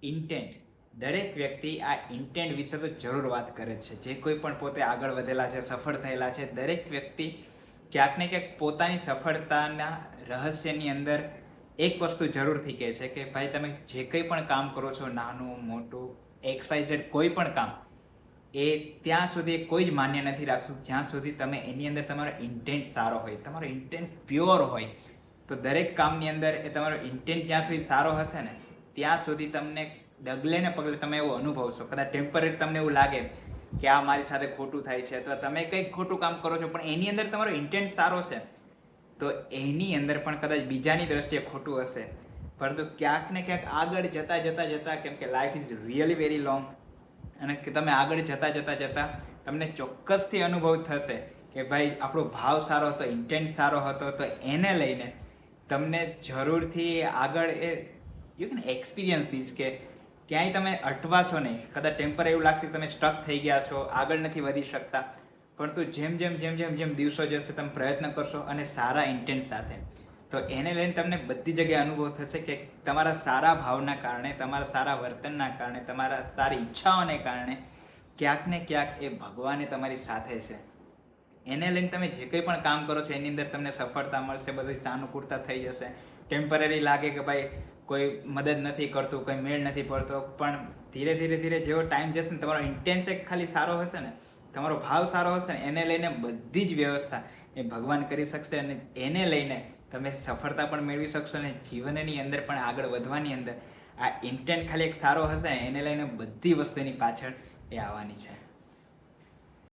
Intent. દરેક વ્યક્તિ આ ઇન્ટેન્ટ વિશે તો જરૂર વાત કરે છે. જે કોઈ પણ પોતે આગળ વધેલા છે, સફળ થયેલા છે, દરેક વ્યક્તિ ક્યાંક ને ક્યાંક પોતાની સફળતાના રહસ્યની અંદર એક વસ્તુ જરૂરથી કહે છે કે ભાઈ તમે જે કંઈ પણ કામ કરો છો, નાનું મોટું XYZ કોઈ પણ કામ, એ ત્યાં સુધી કોઈ જ માન્ય નથી રાખતું જ્યાં સુધી તમે એની અંદર તમારો ઇન્ટેન્ટ સારો હોય, તમારો ઇન્ટેન્ટ પ્યોર હોય. તો દરેક કામની અંદર એ તમારો ઇન્ટેન્ટ જ્યાં સુધી સારો હશે ને ત્યાં સુધી તમને ડગલે ને પગલે તમે એવો અનુભવશો. કદાચ ટેમ્પરરી તમને એવું લાગે કે આ મારી સાથે ખોટું થાય છે અથવા તમે કંઈક ખોટું કામ કરો છો, પણ એની અંદર તમારો ઇન્ટેન્ટ સારો છે તો એની અંદર પણ કદાચ બીજાની દ્રષ્ટિએ ખોટું હશે, પરંતુ ક્યાંક ને ક્યાંક આગળ જતા કેમ કે life is really very long, અને તમે આગળ જતા તમને ચોક્કસથી અનુભવ થશે કે ભાઈ આપણો ભાવ સારો હતો, ઇન્ટેન્ટ સારો હતો, તો એને લઈને તમને જરૂરથી આગળ એ યુ કેન એક્સપિરિયન્સ દીસ કે ક્યાંય તમે અટવાશો નહીં. કદાચ ટેમ્પરરી એવું લાગશે તમે સ્ટક થઈ ગયા છો, આગળ નથી વધી શકતા, પરંતુ જેમ દિવસો જશે તમે પ્રયત્ન કરશો અને સારા ઇન્ટેન્ટ સાથે, તો એને લઈને તમને બધી જગ્યાએ અનુભવ થશે કે તમારા સારા ભાવના કારણે, તમારા સારા વર્તનના કારણે, તમારા સારી ઈચ્છાઓને કારણે ક્યાંક ને ક્યાંક એ ભગવાને તમારી સાથે છે. એને લઈને તમે જે કંઈ પણ કામ કરો છો એની અંદર તમને સફળતા મળશે, બધી સાનુકૂળતા થઈ જશે. ટેમ્પરરી લાગે કે ભાઈ કોઈ મદદ નથી કરતું, કોઈ મેળ નથી પડતો, પણ ધીરે જેવો ટાઈમ જશે ને તમારો ઇન્ટેન્સ એક ખાલી સારો હશે ને, તમારો ભાવ સારો હશે ને, એને લઈને બધી જ વ્યવસ્થા એ ભગવાન કરી શકશે અને એને લઈને તમે સફળતા પણ મેળવી શકશો અને જીવનની અંદર પણ આગળ વધવાની અંદર આ ઇન્ટેન્ટ ખાલી એક સારો હશે ને એને લઈને બધી વસ્તુની પાછળ એ આવવાની છે.